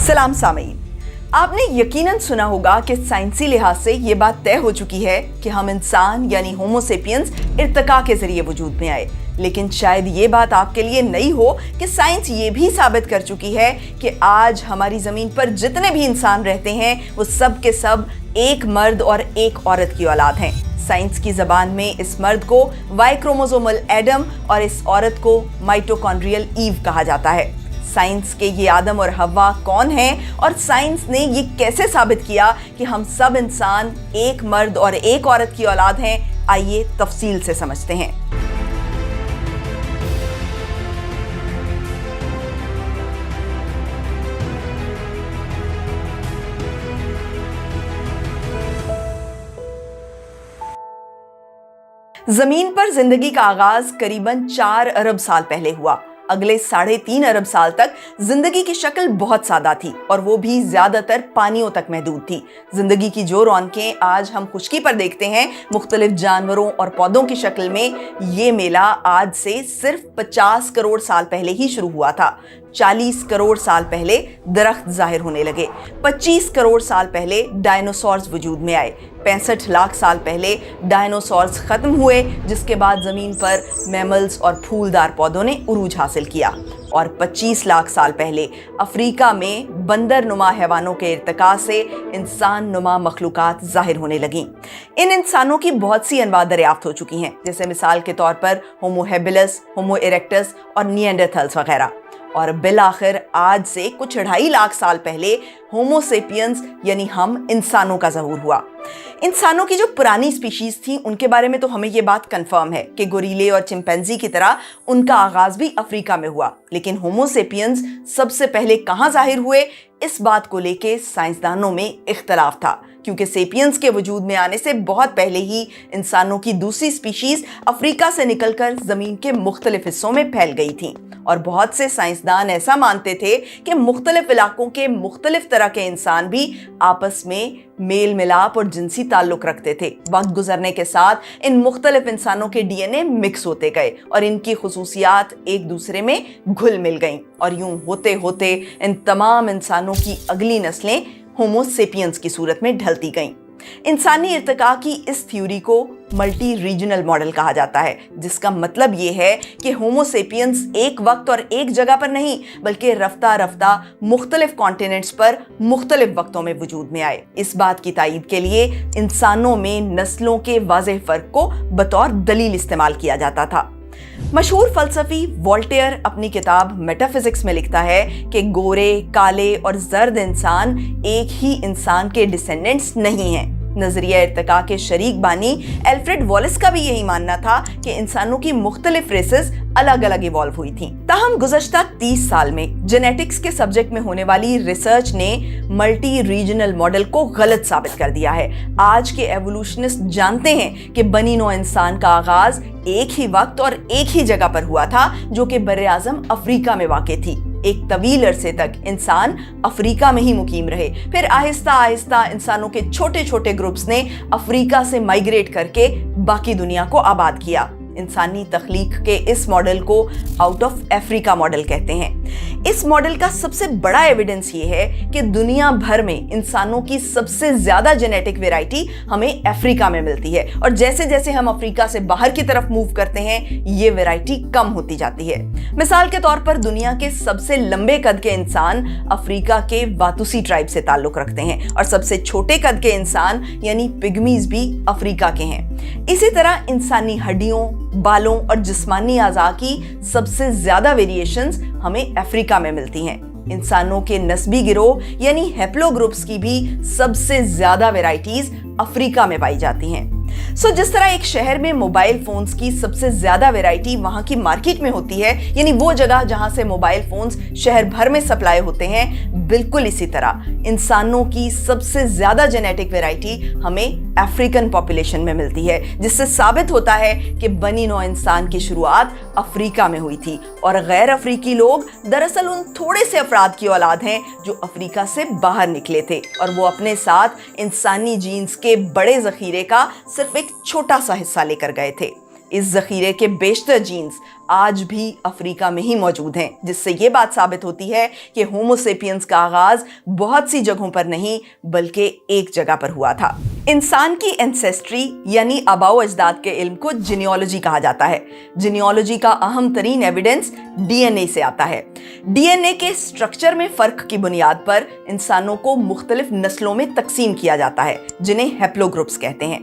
सलाम सामीन। आपने यकीनन सुना होगा कि साइंसी लिहाज से ये बात तय हो चुकी है कि हम इंसान यानी होमो सेपियंस इर्तिका के जरिए वजूद में आए। लेकिन शायद ये बात आपके लिए नई हो कि साइंस ये भी साबित कर चुकी है कि आज हमारी ज़मीन पर जितने भी इंसान रहते हैं वो सब के सब एक मर्द और एक औरत की औलाद हैं। साइंस की ज़बान में इस मर्द को वाई क्रोमोसोमल एडम और इस औरत को माइटोकॉन्ड्रियल ईव कहा जाता है। साइंस के ये आदम और हव्वा कौन हैं और साइंस ने ये कैसे साबित किया कि हम सब इंसान एक मर्द और एक औरत की औलाद हैं, आइए तफसील से समझते हैं। जमीन पर जिंदगी का आगाज करीबन 4 अरब साल पहले हुआ। अगले 3.5 अरब साल तक जिंदगी की शक्ल बहुत सादा थी और वो भी ज्यादातर पानियों तक महदूद थी। जिंदगी की जो रौनकें आज हम खुश्की पर देखते हैं मुख्तलिफ जानवरों और पौधों की शक्ल में, ये मेला आज से सिर्फ 50 करोड़ साल पहले ही शुरू हुआ था। 40 करोड़ साल पहले दरख्त जाहिर होने लगे। 25 करोड़ साल पहले डायनासोर्स वजूद में आए। 65 लाख साल पहले डायनासोर्स खत्म हुए, जिसके बाद जमीन पर मैमल्स और फूलदार पौधों ने उरूज हासिल किया। और 25 लाख साल पहले अफ्रीका में बंदर नुमा हैवानों के इर्तिका से इंसान नुमा मखलूकात जाहिर होने लगीं। इन इंसानों की बहुत सी अनवा दरियाफ्त हो चुकी हैं, जैसे मिसाल के तौर पर होमो हेबिलस, होमो इरेक्टस और निएंडरथल्स वगैरह। और बिल आखिर आज से कुछ 2.5 लाख साल पहले होमो सेपियंस यानी हम इंसानों का ज़हूर हुआ। इंसानों की जो पुरानी स्पीशीज थी उनके बारे में तो हमें ये बात कंफर्म है कि गोरीले और चिंपैंजी की तरह उनका आगाज भी अफ्रीका में हुआ। लेकिन होमो सेपियंस सबसे पहले कहाँ जाहिर हुए, इस बात को लेके साइंसदानों में इख्तलाफ था, क्योंकि सेपियंस के वजूद में आने से बहुत पहले ही इंसानों की दूसरी स्पीशीज अफ्रीका से निकलकर जमीन के मुख्तलिफ हिस्सों में फैल गई थी। और बहुत से साइंसदान ऐसा मानते थे कि मुख्तलिफ इलाकों के मुख्तलिफ तरह के इंसान भी आपस में मेल मिलाप और जिनसी ताल्लुक रखते थे। वक्त गुजरने के साथ इन मुख्तलिफ इंसानों के डीएनए मिक्स होते गए और इनकी खुसूसियात एक दूसरे में घुल मिल गईं। और यूं होते होते इन तमाम इंसानों की अगली नस्लें होमो सेपियंस की सूरत में ढलती गईं। इंसानी इर्तिका की इस थ्योरी को मल्टी रीजनल मॉडल कहा जाता है, जिसका मतलब ये है कि होमो सेपियंस एक वक्त और एक जगह पर नहीं बल्कि रफ्ता रफ्ता मुख्तलिफ कॉन्टिनेंट्स पर मुख्तलिफ वक्तों में वजूद में आए। इस बात की तायीद के लिए इंसानों में नस्लों के वाज़ेह फर्क को बतौर दलील इस्तेमाल किया जाता था। मशहूर फलसफी वोल्टेयर अपनी किताब मेटाफिजिक्स में लिखता है कि गोरे, काले और जर्द इंसान एक ही इंसान के डिसेंडेंट्स नहीं हैं। नजरिया इर्तिका के शरीक बानी एल्फ्रेड वॉलिस का भी यही मानना था कि इंसानों की मुख्तलिफ रेसेस अलग अलग इवॉल्व हुई थी। ताहम गुज़श्ता 30 साल में जेनेटिक्स के सब्जेक्ट में होने वाली रिसर्च ने मल्टी रीजनल मॉडल को गलत साबित कर दिया है। आज के एवोल्यूशनिस्ट जानते हैं कि बनी नौ इंसान का आगाज एक ही वक्त और एक ही जगह पर हुआ था, जो कि बर्रे-आज़म अफ्रीका में वाक़ थी। एक तवील अरसे तक इंसान अफ्रीका में ही मुकीम रहे। फिर आहिस्ता आहिस्ता इंसानों के छोटे छोटे ग्रुप्स ने अफ्रीका से माइग्रेट करके बाकी दुनिया को आबाद किया। इंसानी तख्लीक के इस मॉडल को आउट ऑफ अफ्रीका मॉडल कहते हैं। इस मॉडल का सबसे बड़ा एविडेंस ये है कि दुनिया भर में इंसानों की सबसे ज्यादा जेनेटिक वैरायटी हमें अफ्रीका में मिलती है, और जैसे जैसे हम अफ्रीका से बाहर की तरफ मूव करते हैं ये वैरायटी कम होती जाती है। मिसाल के तौर पर दुनिया के सबसे लंबे कद के इंसान अफ्रीका के वातुसी ट्राइब से ताल्लुक रखते हैं, और सबसे छोटे कद के इंसान यानी पिग्मीज भी अफ्रीका के हैं। इसी तरह इंसानी हड्डियों, बालों और जिस्मानी आज़ा की सबसे ज्यादा वेरिएशंस हमें अफ्रीका में मिलती हैं। इंसानों के नस्बी गिरोह यानी हैप्लोग्रुप्स की भी सबसे ज्यादा वैरायटीज अफ्रीका में पाई जाती हैं। जिस तरह एक शहर में मोबाइल फोन्स की सबसे ज्यादा वैरायटी वहां की मार्केट में होती है, यानी वो जगह जहां से मोबाइल फोन्स शहर भर में सप्लाई होते हैं, बिल्कुल इसी तरह इंसानों की सबसे ज्यादा जेनेटिक वैरायटी हमें अफ्रीकन पॉपुलेशन में मिलती है, जिससे साबित होता है कि बनी नौ इंसान की शुरुआत अफ्रीका में हुई थी और गैर अफ्रीकी लोग दरअसल उन थोड़े से अफराद की औलाद हैं जो अफ्रीका से बाहर निकले थे, और वो अपने साथ इंसानी जीन्स के बड़े जखीरे का सिर्फ एक छोटा सा हिस्सा लेकर गए थे। इस जखीरे के बेशतर जीन्स आज भी अफ्रीका में ही मौजूद हैं, जिससे ये बात साबित होती है कि होमो सेपियंस का आगाज बहुत सी जगहों पर नहीं बल्कि एक जगह पर हुआ था। इंसान की एंसेस्ट्री यानी आबाओ अजदाद के इल्म को जीनियोलॉजी कहा जाता है। जीनियोलॉजी का अहम तरीन एविडेंस डीएनए से आता है। डीएनए के स्ट्रक्चर में फर्क की बुनियाद पर इंसानों को मुख्तलिफ नस्लों में तकसीम किया जाता है, जिन्हें हैप्लोग्रुप्स कहते हैं।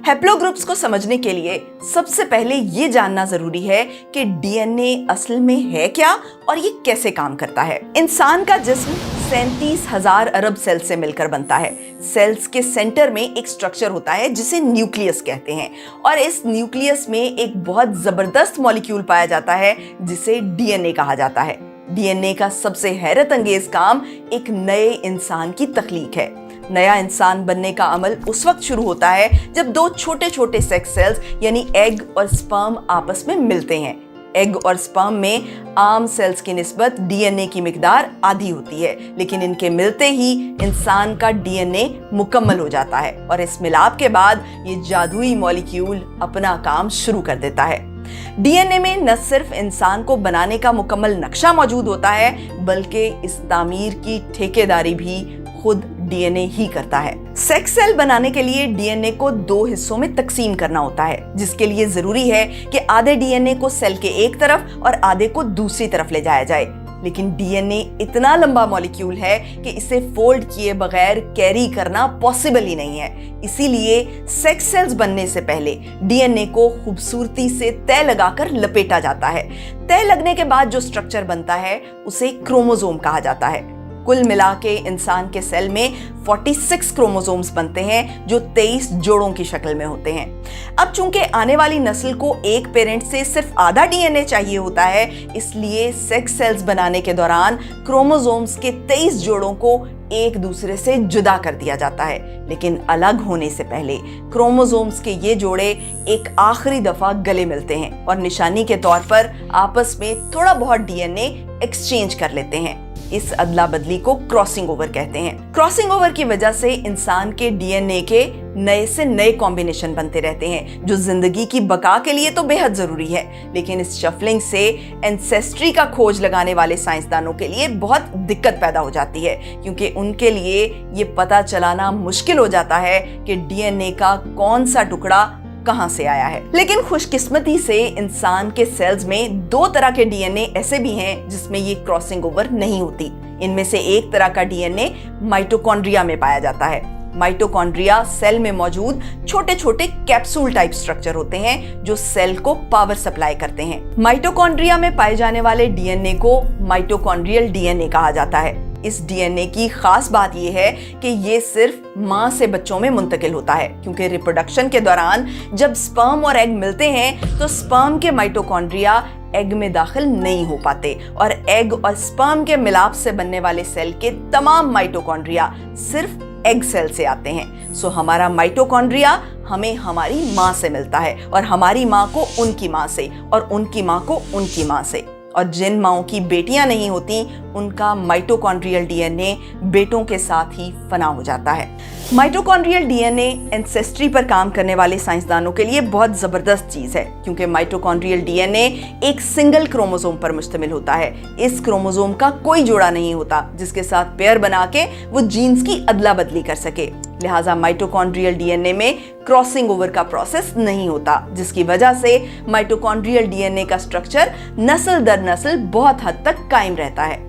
हैप्लोग्रुप्स को समझने के लिए सबसे पहले ये जानना जरूरी है कि डीएनए असल में है क्या और ये कैसे काम करता है। इंसान का जिस्म 37,000 अरब सेल्स से मिलकर बनता है। सेल्स के सेंटर में एक स्ट्रक्चर होता है जिसे न्यूक्लियस कहते हैं, और इस न्यूक्लियस में एक बहुत जबरदस्त मॉलिक्यूल पाया जाता है जिसे डीएनए कहा जाता है। डीएनए का सबसे हैरत अंगेज काम एक नए इंसान की तख्लीक है। नया इंसान बनने का अमल उस वक्त शुरू होता है जब दो छोटे छोटे सेक्स सेल्स यानी एग और स्पर्म आपस में मिलते हैं। एग और स्पर्म में आम सेल्स की निस्बत डीएनए की मिकदार आधी होती है, लेकिन इनके मिलते ही इंसान का डीएनए मुकम्मल हो जाता है और इस मिलाप के बाद ये जादुई मॉलिक्यूल अपना काम शुरू कर देता है। डीएनए में न सिर्फ इंसान को बनाने का मुकम्मल नक्शा मौजूद होता है, बल्कि इस तामीर की ठेकेदारी भी खुद डीएनए ही करता है। सेक्स सेल बनाने के लिए डीएनए को 2 हिस्सों में तकसीम करना होता है, जिसके लिए जरूरी है कि आधे डीएनए को सेल के एक तरफ और आधे को दूसरी तरफ ले जाया जाए। लेकिन डीएनए इतना लंबा मॉलिक्यूल है कि इसे फोल्ड किए बगैर कैरी करना पॉसिबल ही नहीं है। इसीलिए सेक्स सेल्स बनने से पहले डीएनए को खूबसूरती से तह लगाकर लपेटा जाता है। तह लगने के बाद जो स्ट्रक्चर बनता है उसे क्रोमोसोम कहा जाता है। कुल मिला के इंसान के सेल में 46 क्रोमोसोम्स बनते हैं जो 23 जोड़ों की शक्ल में होते हैं। अब चूंकि आने वाली नस्ल को एक पेरेंट से सिर्फ आधा डीएनए चाहिए होता है, इसलिए सेक्स सेल्स बनाने के दौरान क्रोमोसोम्स के 23 जोड़ों को एक दूसरे से जुदा कर दिया जाता है। लेकिन अलग होने से पहले क्रोमोसोम्स के ये जोड़े एक आखिरी दफा गले मिलते हैं और निशानी के तौर पर आपस में थोड़ा बहुत डीएनए एक्सचेंज कर लेते हैं। इस अदला बदली को क्रॉसिंग ओवर कहते हैं। क्रॉसिंग ओवर की वजह से इंसान के डीएनए के नए से नए कॉम्बिनेशन बनते रहते हैं, जो जिंदगी की बका के लिए तो बेहद जरूरी है। लेकिन इस शफलिंग से एंसेस्ट्री का खोज लगाने वाले साइंसदानों के लिए बहुत दिक्कत पैदा हो जाती है, क्योंकि उनके लिए ये पता चलाना मुश्किल हो जाता है कि डीएनए का कौन सा टुकड़ा कहां से आया है। लेकिन खुशकिस्मती से इंसान के सेल्स में 2 तरह के डीएनए ऐसे भी हैं जिसमें ये क्रॉसिंग ओवर नहीं होती। इनमें से एक तरह का डीएनए माइटोकॉन्ड्रिया में पाया जाता है। माइटोकॉन्ड्रिया सेल में मौजूद छोटे छोटे कैप्सूल टाइप स्ट्रक्चर होते हैं जो सेल को पावर सप्लाई करते हैं। माइटोकॉन्ड्रिया में पाए जाने वाले डीएनए को माइटोकॉन्ड्रियल डीएनए कहा जाता है। इस डीएनए की खास बात यह है कि ये सिर्फ मां से बच्चों में मुंतकिल होता है, क्योंकि रिप्रोडक्शन के दौरान जब स्पर्म और एग मिलते हैं तो स्पर्म के माइटोकॉन्ड्रिया एग में दाखिल नहीं हो पाते और एग और स्पर्म के मिलाप से बनने वाले सेल के तमाम माइटोकॉन्ड्रिया सिर्फ एग सेल से आते हैं। सो हमारा माइटोकॉन्ड्रिया हमें हमारी मां से मिलता है और हमारी मां को उनकी मां से और उनकी मां को उनकी मां से। और जिन माओं की बेटियां नहीं होती उनका माइटोकॉन्ड्रियल डीएनए बेटों के साथ ही फना हो जाता है। माइटोकॉन्ड्रियल डीएनए एंसेस्ट्री पर काम करने वाले साइंसदानों के लिए बहुत जबरदस्त चीज है, क्योंकि माइटोकॉन्ड्रियल डीएनए एक सिंगल क्रोमोसोम पर मुश्तमिल होता है। इस क्रोमोसोम का कोई जोड़ा नहीं होता जिसके साथ पेयर बना के वो जीन्स की अदला बदली कर सके। लिहाजा माइटोकॉन्ड्रियल डीएनए में क्रॉसिंग ओवर का प्रोसेस नहीं होता, जिसकी वजह से माइटोकॉन्ड्रियल डीएनए का स्ट्रक्चर नस्ल दर नस्ल बहुत हद तक कायम रहता है।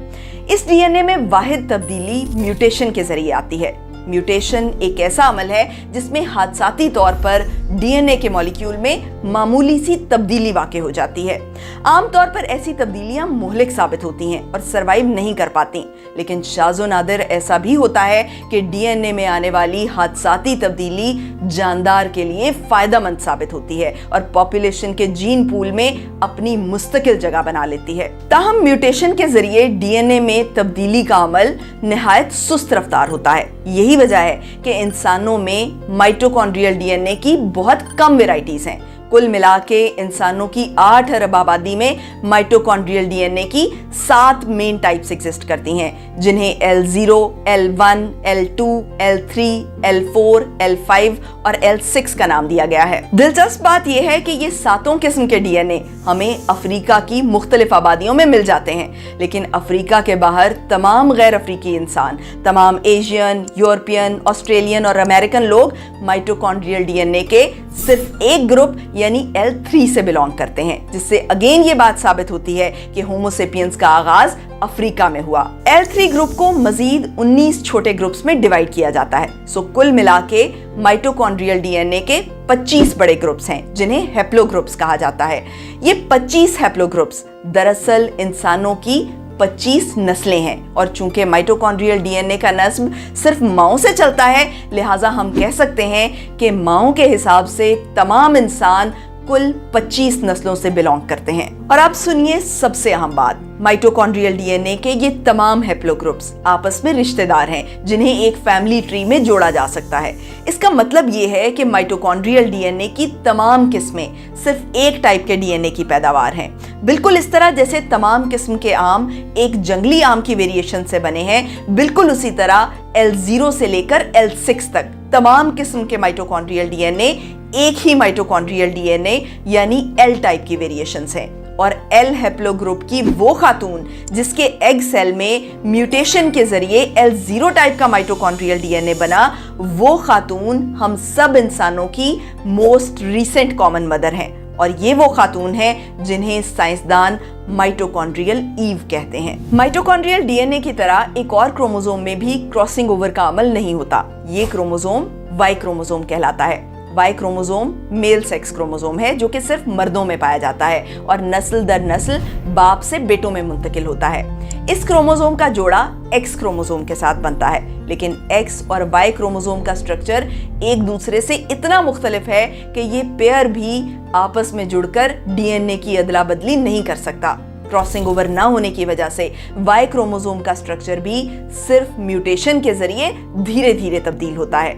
इस डीएनए में वाहिद तब्दीली म्यूटेशन के जरिए आती है। म्यूटेशन एक ऐसा अमल है जिसमें हादसाती तौर पर डीएनए के मॉलिक्यूल में मामूली सी तब्दीली वाक़ हो जाती है। आमतौर पर ऐसी तब्दीलियां मुहलिक साबित होती हैं और सरवाइव नहीं कर पाती, लेकिन शाज़ो नादिर ऐसा भी होता है कि डीएनए में आने वाली हादसाती तब्दीली जानदार के लिए फायदेमंद साबित होती है और पॉपुलेशन के जीन पूल में अपनी मुस्तकिल जगह बना लेती है। ताहम म्यूटेशन के जरिए डीएनए में तब्दीली का अमल निहायत सुस्त रफ्तार होता है। यही वजह है कि इंसानों में माइटोकॉन्ड्रियल डीएनए की बहुत कम वेराइटीज हैं। कुल मिला के इंसानों की 8 अरब आबादी में माइटोकॉन्ड्रियल डीएनए की 7 मेन टाइप्स एग्जिस्ट करती हैं, जिन्हें L0, L1, L2, L3, L4, L5 और L6 का नाम दिया गया है। दिलचस्प बात यह है कि ये सातों किस्म के डीएनए हमें अफ्रीका की मुख्तलिफ आबादियों में मिल जाते हैं, लेकिन अफ्रीका के बाहर तमाम गैर अफ्रीकी इंसान, तमाम एशियन, यूरोपियन, ऑस्ट्रेलियन और अमेरिकन लोग माइटोकॉन्ड्रियल डीएनए के सिर्फ एक ग्रुप यानी L3 से बिलोंग करते हैं, जिससे अगेन ये बात साबित होती है कि होमोसेपियंस का आगाज अफ्रीका में हुआ। L3 ग्रुप को मजीद 19 छोटे ग्रुप्स में डिवाइड किया जाता है। सो कुल मिला के माइटोकॉन्ड्रियल डीएनए के 25 बड़े ग्रुप्स हैं, जिन्हें हैप्लोग्रुप्स कहा जाता है। ये 25 हैप्लोग्रुप्स दरअसल इंसानों की 25 नस्लें हैं, और चूंकि माइटोकॉन्ड्रियल डीएनए का नस्ब सिर्फ माओ से चलता है, लिहाजा हम कह सकते हैं कि माओ के हिसाब से तमाम इंसान कुल 25 नस्लों से बिलोंग करते हैं। और अब सुनिए सबसे अहम बात, माइटोकॉन्ड्रियल डीएनए के ये तमाम हैप्लोग्रुप्स आपस में रिश्तेदार हैं, जिन्हें एक फैमिली ट्री में जोड़ा जा सकता है। इसका मतलब ये है कि माइटोकॉन्ड्रियल डीएनए की तमाम किस्में सिर्फ एक टाइप के डीएनए की पैदावार हैं। बिल्कुल इस तरह जैसे तमाम किस्म के आम एक जंगली आम की वेरिएशन से बने हैं, बिल्कुल उसी तरह L0 से लेकर L6 तक तमाम किस्म के माइटोकॉन्ड्रियल डीएनए एक ही माइटोकॉन्ड्रियल डीएनए यानी L टाइप की वेरिएशंस हैं। और L हैप्लोग्रुप की वो खातून जिसके एग सेल में म्यूटेशन के जरिए L0 टाइप का माइटोकॉन्ड्रियल डीएनए बना, वो खातून हम सब इंसानों की मोस्ट रीसेंट कॉमन मदर हैं। और ये वो खातून हैं जिन्हें साइंसदान माइटोकॉन्ड्रियल ईव कहते हैं। माइटोकॉन्ड्रियल डीएनए की तरह एक और क्रोमोसोम में भी क्रॉसिंग ओवर का अमल नहीं होता। ये क्रोमोसोम Y क्रोमोसोम कहलाता है। Y chromosome male sex chromosome है, जो कि सिर्फ मर्दों में पाया जाता है और नस्ल दर नस्ल बाप से बेटों में मुंतकिल होता है। इस क्रोमोसोम का जोड़ा X क्रोमोसोम के साथ बनता है, लेकिन X और Y क्रोमोसोम का स्ट्रक्चर एक दूसरे से इतना मुख्तलिफ है कि ये पेयर भी आपस में जुड़कर डीएनए की अदला बदली नहीं कर सकता। क्रॉसिंग ओवर ना होने की वजह से Y क्रोमोसोम का स्ट्रक्चर भी सिर्फ म्यूटेशन के जरिए धीरे धीरे तब्दील होता है।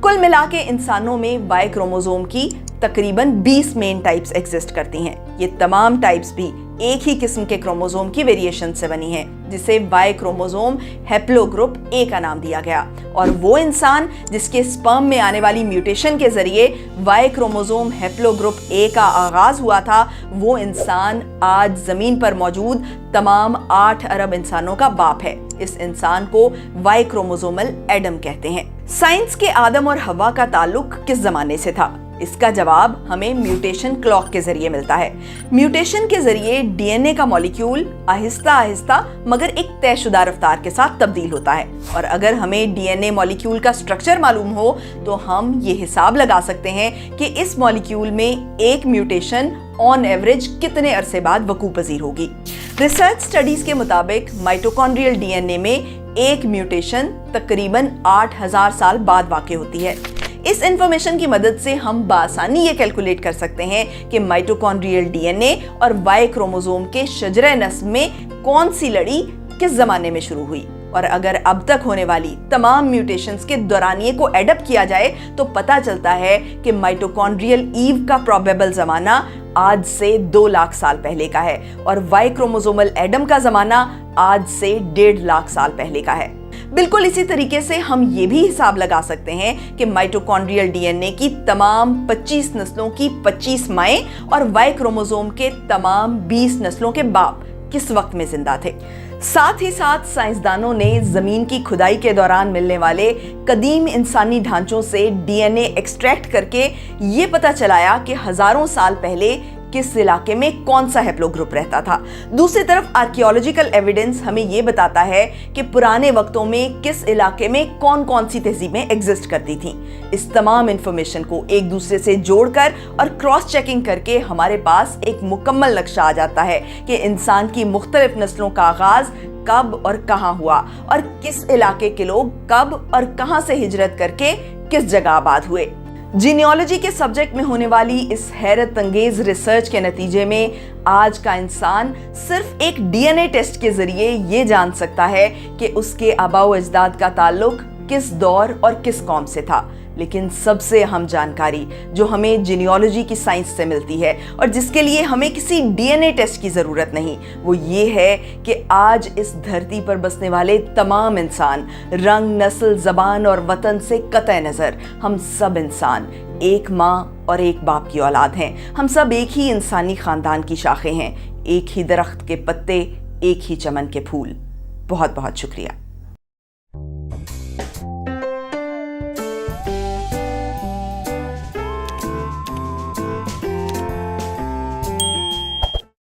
कुल मिला के इंसानों में Y क्रोमोसोम की तकरीबन 20 मेन टाइप्स एग्जिस्ट करती हैं। ये तमाम टाइप्स भी एक ही किस्म के क्रोमोसोम की वेरिएशन से बनी है, जिसे Y क्रोमोसोम हैप्लोग्रुप A का नाम दिया गया। और वो इंसान जिसके स्पर्म में आने वाली म्यूटेशन के जरिए Y क्रोमोसोम हैप्लोग्रुप A का आगाज हुआ था, वो इंसान आज जमीन पर मौजूद तमाम 8 अरब इंसानों का बाप है। इस इंसान को Y क्रोमोसोमल एडम कहते हैं। साइंस के आदम और हवा का ताल्लुक किस जमाने से था? इसका जवाब हमें म्यूटेशन क्लॉक के जरिए मिलता है। म्यूटेशन के जरिए डीएनए का मॉलिक्यूल आहिस्ता आहिस्ता मगर एक तयशुदा रफ्तार के साथ तब्दील होता है। और अगर हमें डीएनए मॉलिक्यूल का स्ट्रक्चर मालूम हो तो हम ये हिसाब लगा सकते हैं कि इस मॉलिक्यूल में एक म्यूटेशन ऑन एवरेज कितने अरसे बाद वकू पजीर होगी। रिसर्च स्टडीज के मुताबिक माइटोकॉन्ड्रियल डीएनए में एक म्यूटेशन तकरीबन 8000 साल बाद वाक़ होती है। इस इंफॉर्मेशन की मदद से हम बासानी ये कैलकुलेट कर सकते हैं कि माइटोकॉन्ड्रियल डीएनए और Y क्रोमोसोम के शजरे नस्ब में कौन सी लड़ी किस जमाने में शुरू हुई। और अगर अब तक होने वाली तमाम म्यूटेशंस के दौरानिए को एडअप किया जाए तो पता चलता है कि माइटोकॉन्ड्रियल ईव का प्रोबेबल जमाना आज से 2 लाख साल पहले का है और Y क्रोमोसोमल एडम का जमाना आज से 1.5 लाख साल पहले का है। बिल्कुल इसी तरीके से हम ये भी हिसाब लगा सकते हैं कि माइटोकॉन्ड्रियल डीएनए की तमाम 25 नस्लों की 25 माएं और Y क्रोमोसोम के तमाम 20 नस्लों के बाप किस वक्त में जिंदा थे। साथ ही साथ साइंसदानों ने जमीन की खुदाई के दौरान मिलने वाले कदीम इंसानी ढांचों से डीएनए एक्सट्रैक्ट करके ये पता चलाया कि हजारों साल पहले किस इलाके में कौन सा हैप्लोग्रुप रहता था। दूसरी तरफ आर्कियोलॉजिकल एविडेंस हमें ये बताता है कि पुराने वक्तों में किस इलाके में कौन कौन सी तहजीबें एग्जिस्ट करती थीं। इस तमाम इंफॉर्मेशन को एक दूसरे से जोड़कर और क्रॉस चेकिंग करके हमारे पास एक मुकम्मल नक्शा आ जाता है कि इंसान की मुख्तलिफ नस्लों का आगाज कब और कहाँ हुआ और किस इलाके के लोग कब और कहाँ से हिजरत करके किस जगह आबाद हुए। जीनियोलॉजी के सब्जेक्ट में होने वाली इस हैरत अंगेज रिसर्च के नतीजे में आज का इंसान सिर्फ एक डीएनए टेस्ट के जरिए ये जान सकता है कि उसके आबाओ अजदाद का ताल्लुक किस दौर और किस कौम से था। لیکن سب سے اہم جانکاری جو ہمیں جینیالوجی کی سائنس سے ملتی ہے اور جس کے لیے ہمیں کسی ڈی این اے ٹیسٹ کی ضرورت نہیں، وہ یہ ہے کہ آج اس دھرتی پر بسنے والے تمام انسان، رنگ، نسل، زبان اور وطن سے قطع نظر، ہم سب انسان ایک ماں اور ایک باپ کی اولاد ہیں۔ ہم سب ایک ہی انسانی خاندان کی شاخیں ہیں، ایک ہی درخت کے پتے، ایک ہی چمن کے پھول۔ بہت بہت شکریہ۔